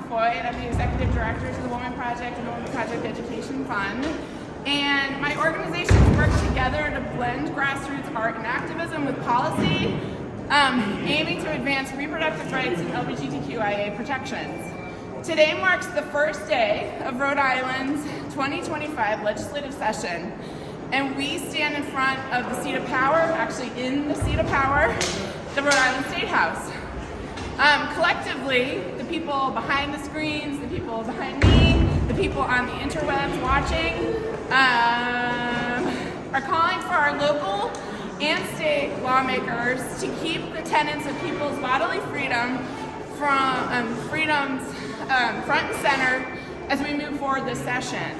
Floyd. I'm the Executive Director to the Womxn Project and Womxn Project Education Fund. And my organizations work together to blend grassroots art and activism with policy, aiming to advance reproductive rights and LGBTQIA protections. Today marks the first day of Rhode Island's 2025 legislative session, and we stand in front of the seat of power, actually in the seat of power, the Rhode Island State House. Collectively, the people behind the screens, the people behind me, the people on the interwebs watching, are calling for our local and state lawmakers to keep the tenets of people's bodily freedom freedoms front and center as we move forward this session.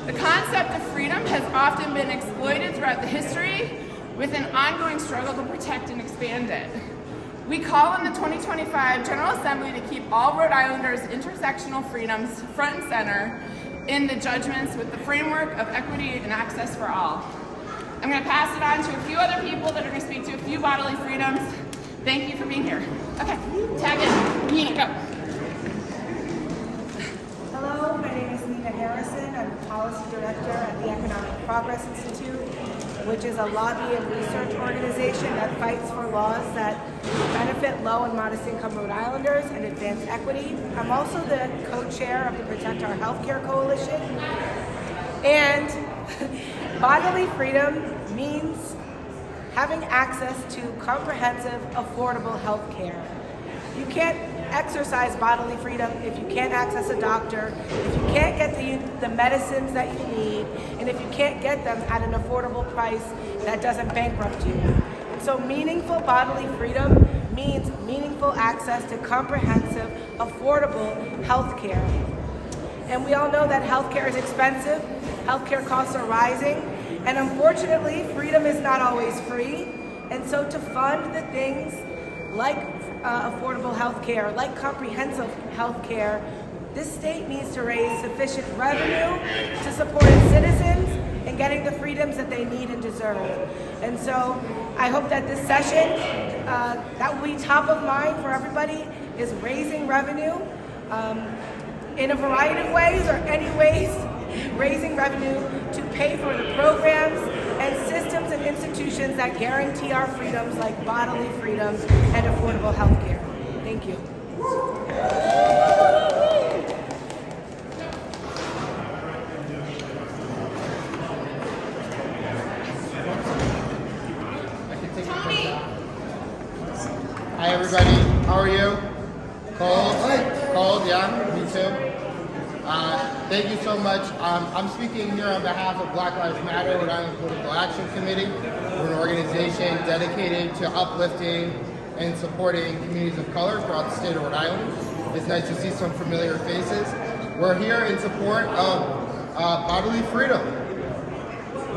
The concept of freedom has often been exploited throughout the history with an ongoing struggle to protect and expand it. We call on the 2025 General Assembly to keep all Rhode Islanders' intersectional freedoms front and center in the judgments with the framework of equity and access for all. I'm going to pass it on to a few other people that are going to speak to a few bodily freedoms. Thank you for being here. Okay, tag it. Nina, go. Hello, my name is Nina Harrison. I'm the Policy Director at the Economic Progress Institute, which is a lobby and research organization that fights for laws that benefit low and modest income Rhode Islanders and advance equity. I'm also the co-chair of the Protect Our Healthcare Coalition. And bodily freedom means having access to comprehensive, affordable health care. You can't exercise bodily freedom if you can't access a doctor, if you can't get the medicines that you need, and if you can't get them at an affordable price that doesn't bankrupt you. And so meaningful bodily freedom means meaningful access to comprehensive, affordable health care. And we all know that health care is expensive, health care costs are rising, and unfortunately, freedom is not always free. And so to fund the things like affordable health care, like comprehensive health care, this state needs to raise sufficient revenue to support its citizens in getting the freedoms that they need and deserve. And so I hope that this session, that will be top of mind for everybody, is raising revenue in a variety of ways, or any ways, raising revenue to pay for the programs and systems and institutions that guarantee our freedoms, like bodily freedoms and affordable health care. Thank you. Hi everybody, how are you? Cold? Cold, yeah, me too. Thank you so much. I'm speaking here on behalf of Black Lives Matter, Rhode Island Political Action Committee. We're an organization dedicated to uplifting and supporting communities of color throughout the state of Rhode Island. It's nice to see some familiar faces. We're here in support of bodily freedom.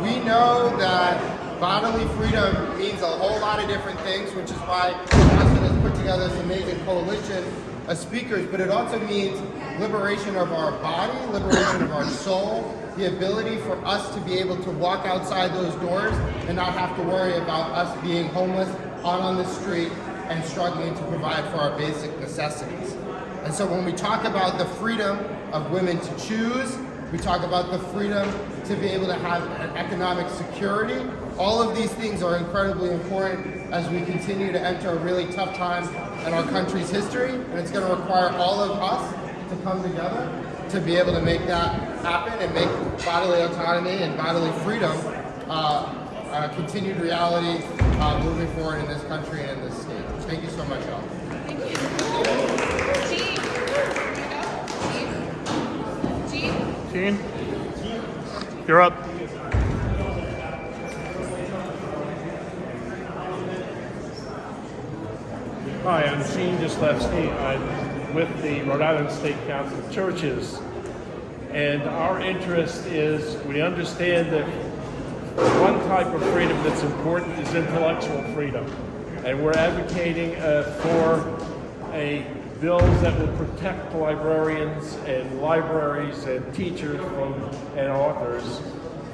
We know that bodily freedom means a whole lot of different things, which is why Womxn has put together this amazing coalition of speakers, but it also means liberation of our body, liberation of our soul, the ability for us to be able to walk outside those doors and not have to worry about us being homeless on the street and struggling to provide for our basic necessities. And so when we talk about the freedom of women to choose, we talk about the freedom to be able to have an economic security. All of these things are incredibly important as we continue to enter a really tough time in our country's history, and it's going to require all of us to come together to be able to make that happen and make bodily autonomy and bodily freedom a continued reality moving forward in this country and in this state. Thank you so much, y'all. Thank you. Gene, you're up. Hi, I'm Gene Dyslevsky. I'm with the Rhode Island State Council of Churches. And our interest is, we understand that one type of freedom that's important is intellectual freedom. And we're advocating for bills that will protect librarians and libraries and teachers and authors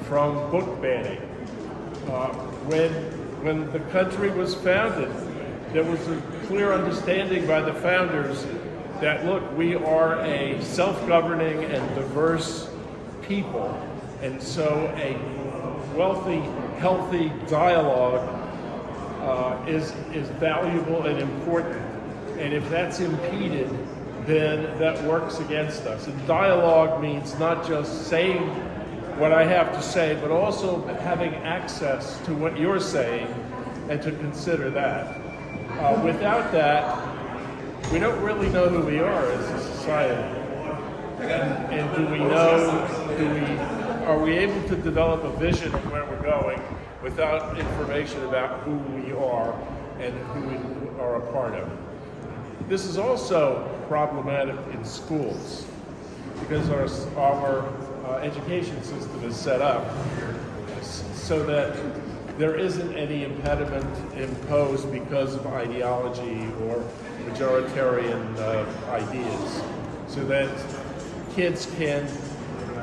from book banning. When the country was founded, there was a clear understanding by the founders that, look, we are a self-governing and diverse people, and so a wealthy, healthy dialogue is valuable and important. And if that's impeded, then that works against us. And dialogue means not just saying what I have to say, but also having access to what you're saying and to consider that. Without that, we don't really know who we are as a society. And are we able to develop a vision of where we're going without information about who we are and who we are a part of? This is also problematic in schools because our education system is set up so that there isn't any impediment imposed because of ideology or majoritarian ideas, so that kids can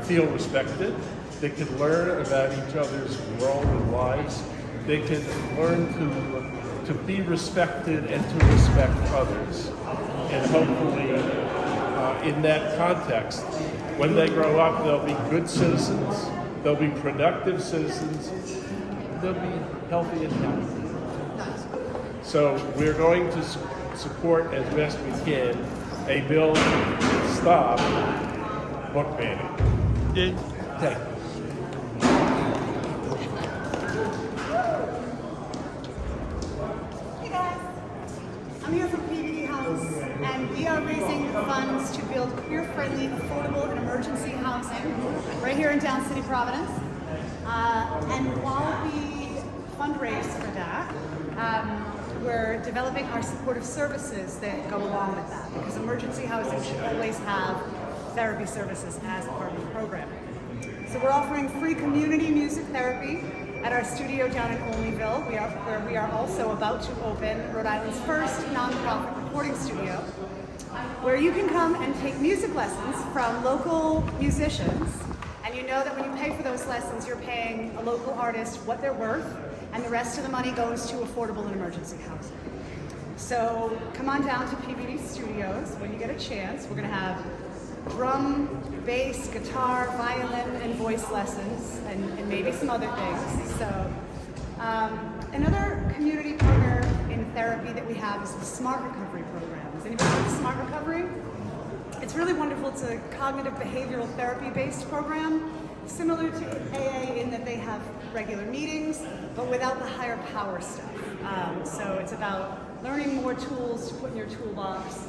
feel respected, they can learn about each other's world and lives, they can learn to be respected and to respect others. And hopefully, in that context, when they grow up, they'll be good citizens, they'll be productive citizens, they'll be healthy and happy. So we're going to support as best we can a bill to stop book banning. Thank you. Hey guys, I'm here from PVD House, and we are raising funds to build queer-friendly, affordable, and emergency housing right here in Down City, Providence. And while we fundraise for that, we're developing our supportive services that go along with that, because emergency housing should always have therapy services as part of the program. So we're offering free community music therapy at our studio down in Olneyville, where we are also about to open Rhode Island's first nonprofit recording studio, where you can come and take music lessons from local musicians, and you know that when you pay for those lessons, you're paying a local artist what they're worth, and the rest of the money goes to affordable and emergency housing. So come on down to PVD Studios when you get a chance. We're gonna have drum, bass, guitar, violin, and voice lessons, and maybe some other things. So another community partner in therapy that we have is the Smart Recovery program. Has anybody heard of Smart Recovery? It's really wonderful. It's a cognitive behavioral therapy-based program, similar to AA in that they have regular meetings, but without the higher power stuff. So it's about learning more tools to put in your toolbox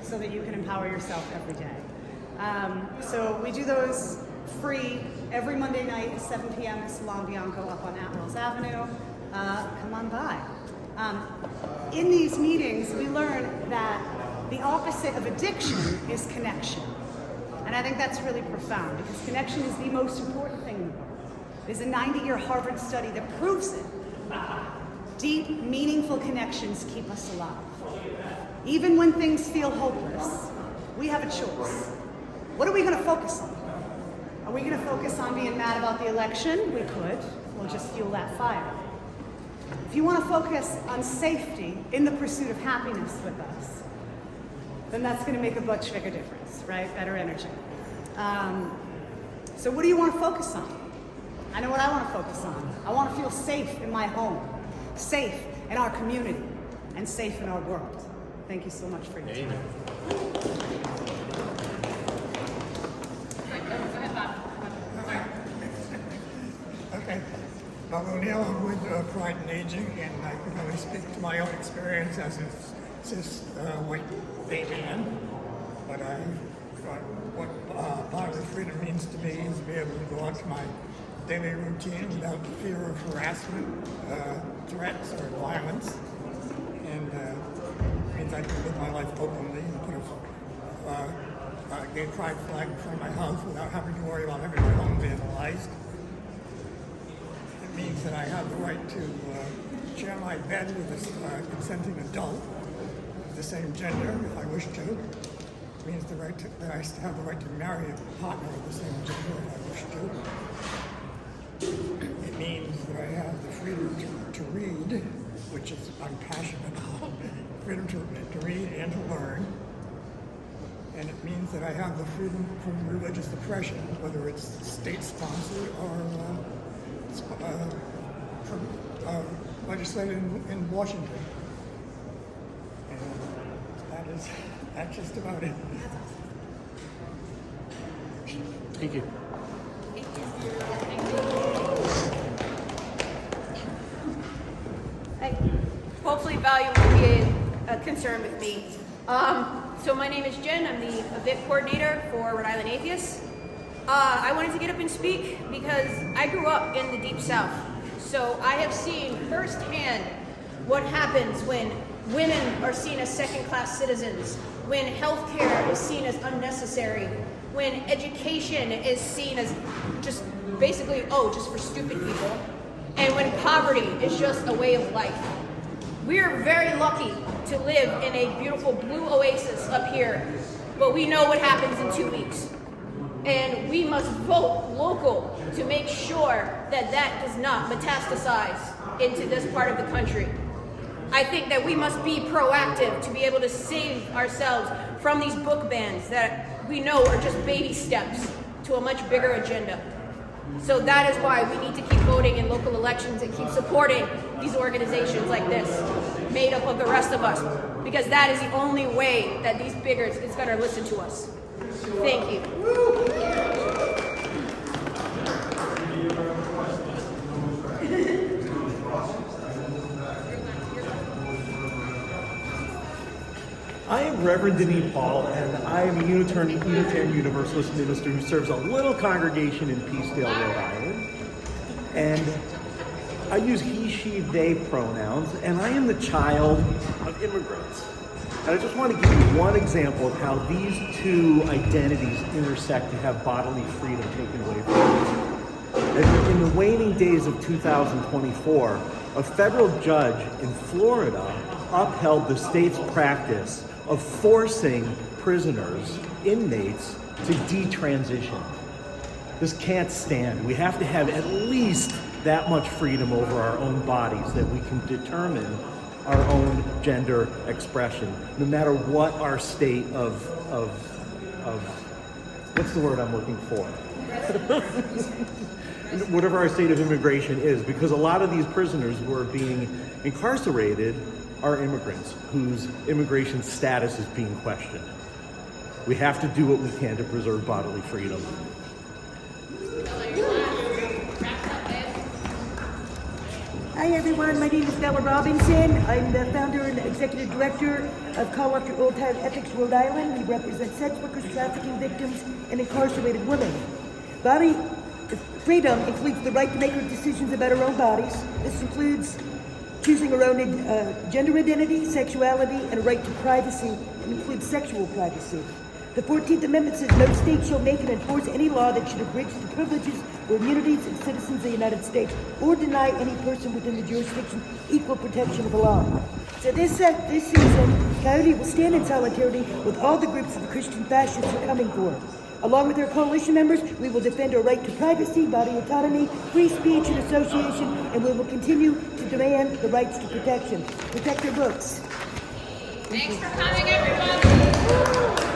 so that you can empower yourself every day. So we do those free every Monday night at 7 p.m. at Salon Bianco up on Atwells Avenue. Come on by. In these meetings, we learn that the opposite of addiction is connection. And I think that's really profound, because connection is the most important thing in the world. There's a 90-year Harvard study that proves it. Deep, meaningful connections keep us alive. Even when things feel hopeless, we have a choice. What are we going to focus on? Are we going to focus on being mad about the election? We could. We'll just fuel that fire. If you want to focus on safety in the pursuit of happiness with us, then that's going to make a much bigger difference, right? Better energy. So what do you want to focus on? I know what I want to focus on. I want to feel safe in my home, safe in our community, and safe in our world. Thank you so much for your time. Okay. Bob O'Neill, I'm with Pride in Aging, and I can only speak to my own experience as a cis white gay man. But what bodily freedom means to me is to be able to go out to my daily routine without the fear of harassment, threats, or violence. And it means I can live my life openly and put a gay pride flag in front of my house without having to worry about having my home vandalized. It means that I have the right to share my bed with a consenting adult of the same gender if I wish to. It means that I have the right to marry a partner of the same gender if I wish to. It means that I have the freedom to read, which is I'm passionate about, freedom to read and to learn. and it means that I have the freedom from religious oppression, whether it's state-sponsored or legislated in Washington. And that's just about it. Thank you. Hopefully value will be a concern with me. So my name is Jen. I'm the event coordinator for Rhode Island Atheists. I wanted to get up and speak because I grew up in the Deep South. So I have seen firsthand what happens when women are seen as second-class citizens, when healthcare is seen as unnecessary, when education is seen as just basically, just for stupid people, and when poverty is just a way of life. We are very lucky to live in a beautiful blue oasis up here, but we know what happens in 2 weeks. And we must vote local to make sure that that does not metastasize into this part of the country. I think that we must be proactive to be able to save ourselves from these book bans that we know are just baby steps to a much bigger agenda. So that is why we need to keep voting in local elections and keep supporting these organizations like this, made up of the rest of us, because that is the only way that these bigots is going to listen to us. Thank you. I am Reverend Denise Paul, and I am a Unitarian Universalist minister who serves a little congregation in Peacedale, Rhode Island. And I use he, she, they pronouns, and I am the child of immigrants. And I just want to give you one example of how these two identities intersect to have bodily freedom taken away from us. In the waning days of 2024, a federal judge in Florida upheld the state's practice of forcing prisoners, inmates, to detransition. This can't stand. We have to have at least that much freedom over our own bodies that we can determine our own gender expression, no matter what our state of what's the word I'm looking for? Whatever our state of immigration is, because a lot of these prisoners who are being incarcerated are immigrants whose immigration status is being questioned. We have to do what we can to preserve bodily freedom. Hi everyone, my name is Bella Robinson. I'm the founder and executive director of Call After Old Time Ethics Rhode Island. We represent sex workers, trafficking victims, and incarcerated women. Body freedom includes the right to make our decisions about our own bodies. This includes choosing our own gender identity, sexuality, and a right to privacy, and includes sexual privacy. The 14th Amendment says no state shall make and enforce any law that should abridge the privileges or immunities of citizens of the United States or deny any person within the jurisdiction equal protection of the law. So this season, Coyote will stand in solidarity with all the groups of the Christian fascists are coming for. Along with our coalition members, we will defend our right to privacy, body autonomy, free speech and association, and we will continue to demand the rights to protection. Protect your books. Thanks for coming, everybody.